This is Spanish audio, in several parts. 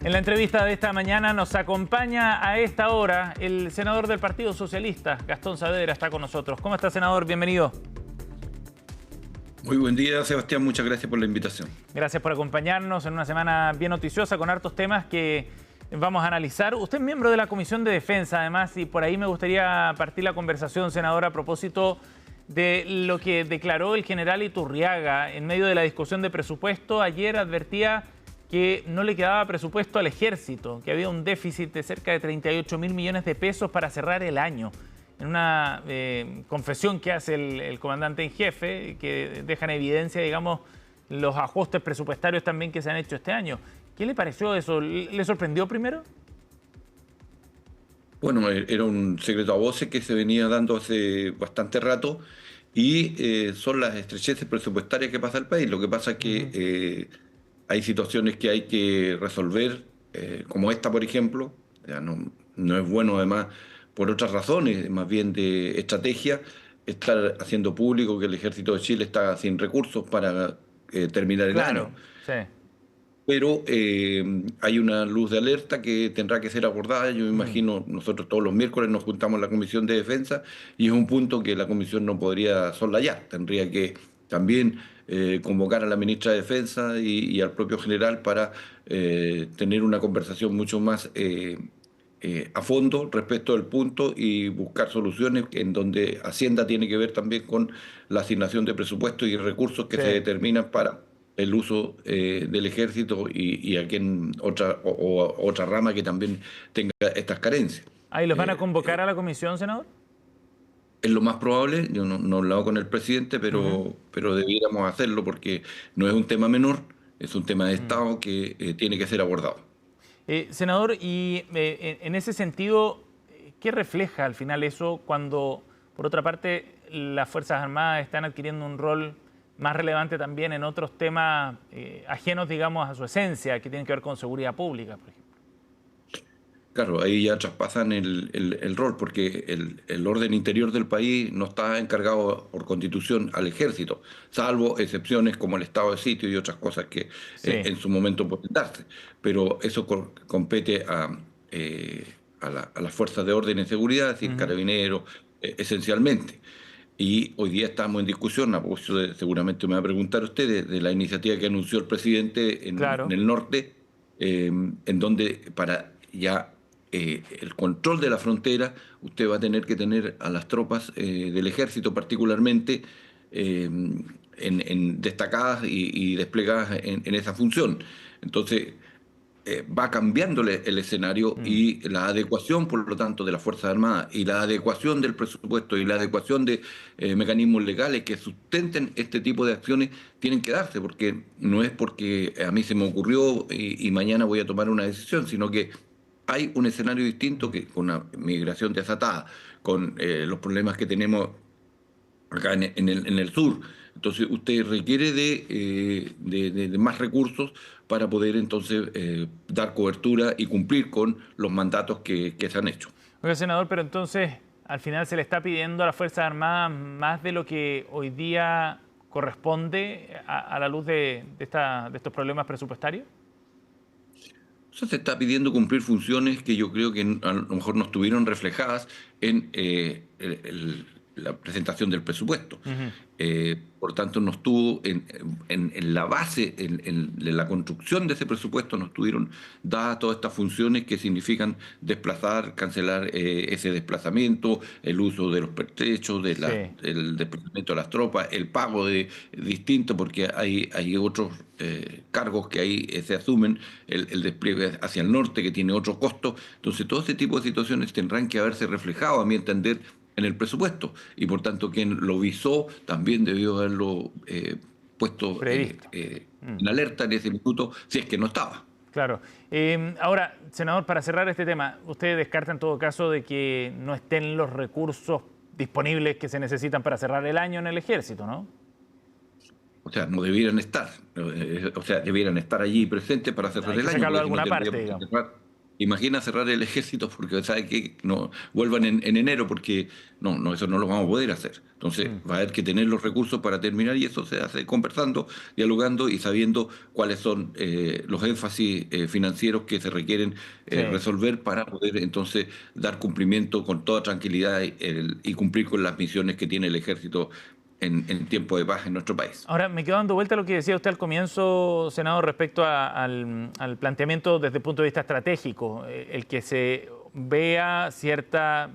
En la entrevista de esta mañana nos acompaña a esta hora el senador del Partido Socialista, Gastón Saavedra, está con nosotros. ¿Cómo está, senador? Bienvenido. Muy buen día, Sebastián. Muchas gracias por la invitación. Gracias por acompañarnos en una semana bien noticiosa con hartos temas que vamos a analizar. Usted es miembro de la Comisión de Defensa, además, y por ahí me gustaría partir la conversación, senador, a propósito de lo que declaró el general Iturriaga en medio de la discusión de presupuesto. Ayer advertía que no le quedaba presupuesto al ejército, que había un déficit de cerca de 38.000 millones de pesos para cerrar el año. En una confesión que hace el comandante en jefe, que deja en evidencia, digamos, los ajustes presupuestarios también que se han hecho este año. ¿Qué le pareció eso? ¿Le sorprendió primero? Bueno, era un secreto a voces que se venía dando hace bastante rato y son las estrecheces presupuestarias que pasa el país. Lo que pasa es que hay situaciones que hay que resolver, como esta, por ejemplo. Ya no es bueno, además, por otras razones, más bien de estrategia, estar haciendo público que el Ejército de Chile está sin recursos para terminar el año. Claro, sí. Pero hay una luz de alerta que tendrá que ser abordada. Yo me imagino, nosotros todos los miércoles nos juntamos en la Comisión de Defensa y es un punto que la Comisión no podría soslayar. Tendría que también convocar a la ministra de Defensa y al propio general para tener una conversación mucho más a fondo respecto del punto y buscar soluciones en donde Hacienda tiene que ver también con la asignación de presupuestos y recursos que Sí. se determinan para el uso del ejército y aquí en otra rama que también tenga estas carencias. ¿Ahí los van a convocar a la comisión, senador? Es lo más probable, yo no he hablado con el presidente, pero debiéramos hacerlo porque no es un tema menor, es un tema de Estado que tiene que ser abordado. Senador, y en ese sentido, ¿qué refleja al final eso cuando, por otra parte, las Fuerzas Armadas están adquiriendo un rol más relevante también en otros temas ajenos, digamos, a su esencia, que tienen que ver con seguridad pública, por ejemplo? Claro, ahí ya traspasan el rol, porque el orden interior del país no está encargado por constitución al ejército, salvo excepciones como el estado de sitio y otras cosas que Sí. en su momento pueden darse. Pero eso compete a las fuerzas de orden y seguridad, es decir, carabineros, esencialmente. Y hoy día estamos en discusión, a propósito seguramente me va a preguntar usted, de la iniciativa que anunció el presidente en Claro. el norte, en donde para ya el control de la frontera, usted va a tener que tener a las tropas del ejército particularmente destacadas y desplegadas en esa función. Entonces, va cambiando el escenario y la adecuación, por lo tanto, de las Fuerzas Armadas y la adecuación del presupuesto y la adecuación de mecanismos legales que sustenten este tipo de acciones tienen que darse, porque no es porque a mí se me ocurrió y mañana voy a tomar una decisión, sino que hay un escenario distinto que con una migración desatada, con los problemas que tenemos acá en el sur. Entonces usted requiere de más recursos para poder entonces dar cobertura y cumplir con los mandatos que se han hecho. Oiga, senador, pero entonces al final se le está pidiendo a las Fuerzas Armadas más de lo que hoy día corresponde a la luz de estos problemas presupuestarios. O sea, se está pidiendo cumplir funciones que yo creo que a lo mejor no estuvieron reflejadas en la presentación del presupuesto. Por tanto, no estuvo en la base, en la construcción de ese presupuesto, no estuvieron dadas todas estas funciones que significan desplazar, cancelar ese desplazamiento, el uso de los pertrechos, Sí. el desplazamiento de las tropas, el pago de distinto, porque hay otros cargos que ahí se asumen, el despliegue hacia el norte que tiene otro costo. Entonces, todo ese tipo de situaciones tendrán que haberse reflejado, a mi entender, en el presupuesto y por tanto quien lo visó también debió haberlo puesto Previsto. en alerta en ese minuto si es que no estaba. Claro. Ahora, senador, para cerrar este tema, ¿usted descarta en todo caso de que no estén los recursos disponibles que se necesitan para cerrar el año en el ejército, no? O sea, no debieran estar, o sea, debieran estar allí presentes para cerrar Hay el que año, sacarlo de porque si no alguna parte, tendríamos que digamos. cerrar. imagina cerrar el ejército porque sabe que no vuelvan en enero porque no, eso no lo vamos a poder hacer. Entonces va a haber que tener los recursos para terminar y eso se hace conversando, dialogando y sabiendo cuáles son los énfasis financieros que se requieren Sí. resolver para poder entonces dar cumplimiento con toda tranquilidad y cumplir con las misiones que tiene el ejército en tiempo de paz en nuestro país. Ahora, me quedo dando vuelta a lo que decía usted al comienzo, senador, respecto al planteamiento desde el punto de vista estratégico, el que se vea cierta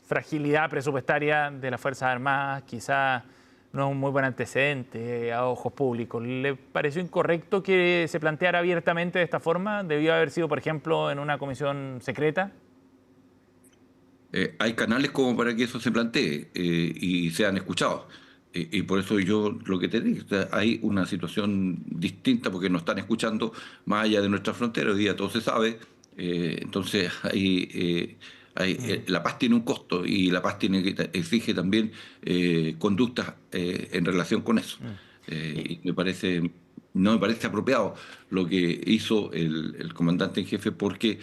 fragilidad presupuestaria de las Fuerzas Armadas, quizá no es un muy buen antecedente a ojos públicos. ¿Le pareció incorrecto que se planteara abiertamente de esta forma? ¿Debió haber sido, por ejemplo, en una comisión secreta? Hay canales como para que eso se plantee y sean escuchados. Y por eso yo lo que te digo, o sea, hay una situación distinta porque nos están escuchando más allá de nuestra frontera. Hoy día todo se sabe. Entonces la paz tiene un costo y la paz exige también conductas en relación con eso. Y, Y no me parece apropiado lo que hizo el comandante en jefe porque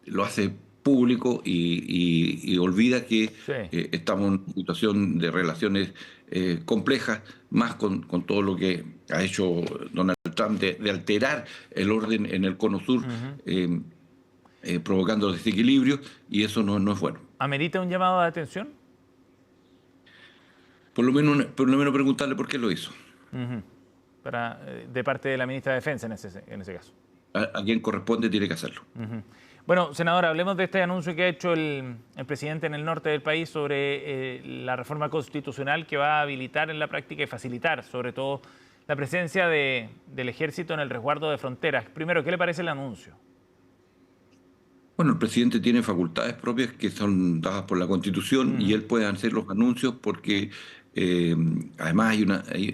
lo hace público y olvida que sí. estamos en una situación de relaciones complejas, más con todo lo que ha hecho Donald Trump de alterar el orden en el Cono Sur, Ujú. provocando desequilibrios, y eso no es bueno. ¿Amerita un llamado de atención? Por lo menos preguntarle por qué lo hizo. Ujú. De parte de la ministra de Defensa en ese caso. A quien corresponde tiene que hacerlo. Ujú. Bueno, senador, hablemos de este anuncio que ha hecho el presidente en el norte del país sobre la reforma constitucional que va a habilitar en la práctica y facilitar, sobre todo, la presencia del ejército en el resguardo de fronteras. Primero, ¿qué le parece el anuncio? Bueno, el presidente tiene facultades propias que son dadas por la Constitución y Ujú. él puede hacer los anuncios porque eh, además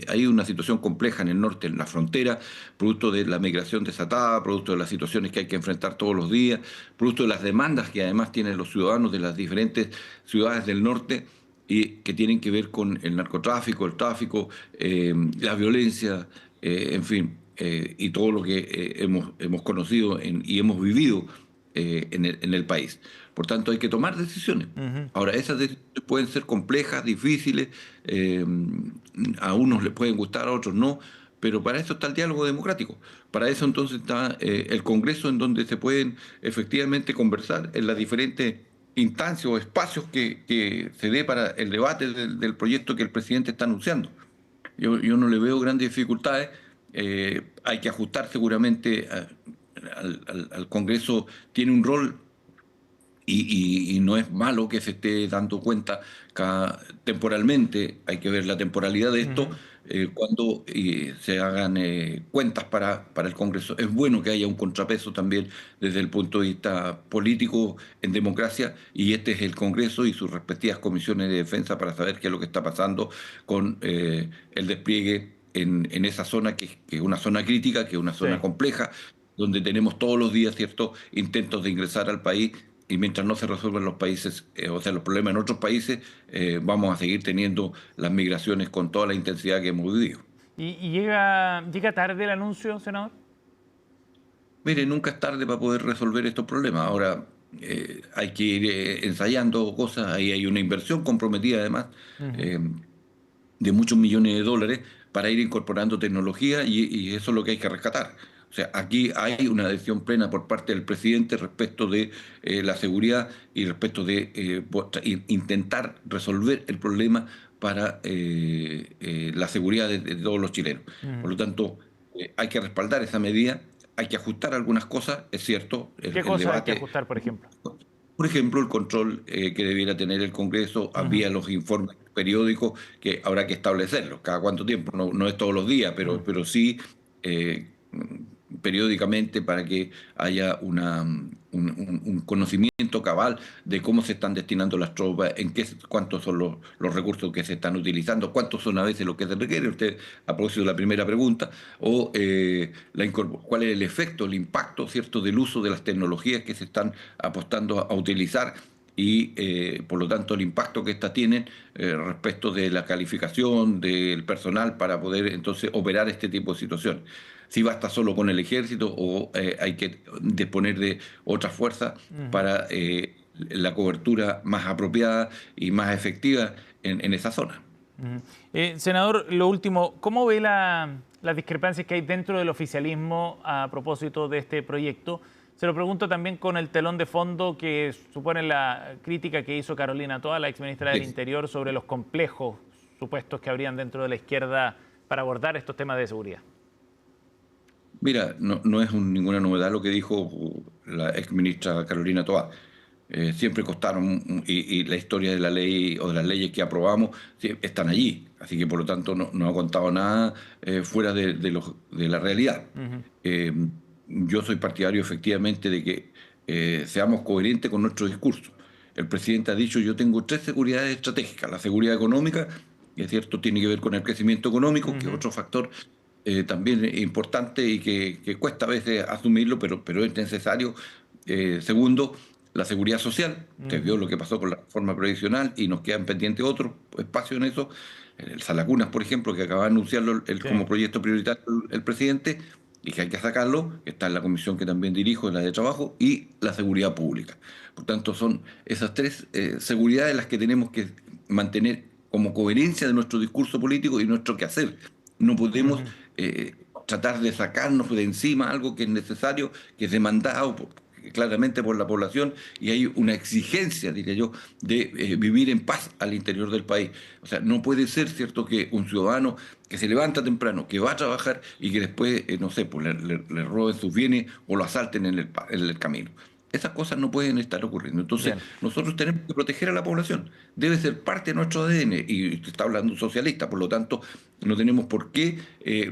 hay una situación compleja en el norte, en la frontera, producto de la migración desatada, producto de las situaciones que hay que enfrentar todos los días, producto de las demandas que además tienen los ciudadanos de las diferentes ciudades del norte y que tienen que ver con el narcotráfico, el tráfico, la violencia, en fin, y todo lo que hemos conocido y hemos vivido en el país. Por tanto, hay que tomar decisiones. Ujú. Ahora, esas decisiones pueden ser complejas, difíciles, eh, a unos les pueden gustar, a otros no, pero para eso está el diálogo democrático. Para eso entonces está el Congreso en donde se pueden efectivamente conversar en las diferentes instancias o espacios que se dé para el debate del proyecto que el presidente está anunciando. Yo no le veo grandes dificultades. Hay que ajustar seguramente al Congreso, tiene un rol y no es malo que se esté dando cuenta temporalmente, hay que ver la temporalidad de esto, Ujú. cuando se hagan cuentas para el Congreso. Es bueno que haya un contrapeso también desde el punto de vista político en democracia, y este es el Congreso y sus respectivas comisiones de defensa para saber qué es lo que está pasando con el despliegue en esa zona, que es una zona crítica, que es una zona Sí. compleja, donde tenemos todos los días ciertos intentos de ingresar al país y mientras no se resuelvan los países, o sea, los problemas en otros países, vamos a seguir teniendo las migraciones con toda la intensidad que hemos vivido. ¿Y llega tarde el anuncio, senador? Mire, nunca es tarde para poder resolver estos problemas. Ahora hay que ir ensayando cosas, ahí hay una inversión comprometida además Ujú. eh, de muchos millones de dólares para ir incorporando tecnología y eso es lo que hay que rescatar. O sea, aquí hay una decisión plena por parte del presidente respecto de la seguridad y respecto de intentar resolver el problema para la seguridad de todos los chilenos. Ujú. Por lo tanto, hay que respaldar esa medida, hay que ajustar algunas cosas, es cierto, ¿Qué el cosas hay que debate. ajustar, por ejemplo? Por ejemplo, el control que debiera tener el Congreso Ujú. vía los informes periódicos que habrá que establecerlos. ¿Cada cuánto tiempo? No es todos los días, Mm. pero sí periódicamente para que haya un conocimiento cabal de cómo se están destinando las tropas, cuántos son los recursos que se están utilizando, cuántos son a veces lo que se requiere. Usted, a propósito de la primera pregunta, o cuál es el efecto, el impacto, ¿cierto?, del uso de las tecnologías que se están apostando a utilizar y por lo tanto el impacto que éstas tienen respecto de la calificación del personal para poder entonces operar este tipo de situaciones. Si basta solo con el ejército o hay que disponer de otras fuerzas para la cobertura más apropiada y más efectiva en esa zona. Senador, lo último, ¿cómo ve las discrepancias que hay dentro del oficialismo a propósito de este proyecto? Se lo pregunto también con el telón de fondo que supone la crítica que hizo Carolina Toa, la exministra del Interior, sobre los complejos supuestos que habrían dentro de la izquierda para abordar estos temas de seguridad. Mira, no es ninguna novedad lo que dijo la exministra Carolina Toa. Siempre costaron, y la historia de la ley o de las leyes que aprobamos están allí. Así que por lo tanto no ha contado nada fuera de la realidad. Yo soy partidario efectivamente de que seamos coherentes con nuestro discurso. El presidente ha dicho: yo tengo 3 seguridades estratégicas. La seguridad económica, que es cierto, tiene que ver con el crecimiento económico, que es otro factor también importante y que cuesta a veces asumirlo, pero es necesario. Segundo, la seguridad social. Usted vio lo que pasó con la reforma previsional y nos quedan pendientes otros espacios en eso. El Salacunas, por ejemplo, que acaba de anunciarlo como proyecto prioritario el presidente y que hay que sacarlo, que está en la comisión que también dirijo, en la de trabajo, y la seguridad pública. Por tanto, son esas 3 seguridades las que tenemos que mantener como coherencia de nuestro discurso político y nuestro quehacer. No podemos tratar de sacarnos de encima algo que es necesario, que es demandado claramente por la población, y hay una exigencia, diría yo, de vivir en paz al interior del país. O sea, no puede ser, ¿cierto?, que un ciudadano que se levanta temprano, que va a trabajar y que después, no sé, pues le roben sus bienes o lo asalten en el camino. Esas cosas no pueden estar ocurriendo. Entonces, Bien. nosotros tenemos que proteger a la población. Debe ser parte de nuestro ADN. Y usted está hablando socialista, por lo tanto, no tenemos por qué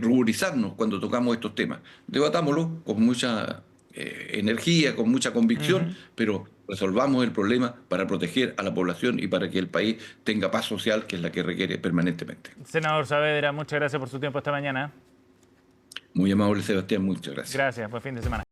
ruborizarnos cuando tocamos estos temas. Debatámoslo con mucha energía, con mucha convicción, pero resolvamos el problema para proteger a la población y para que el país tenga paz social, que es la que requiere permanentemente. Senador Saavedra, muchas gracias por su tiempo esta mañana. Muy amable, Sebastián, muchas gracias. Gracias, buen fin de semana.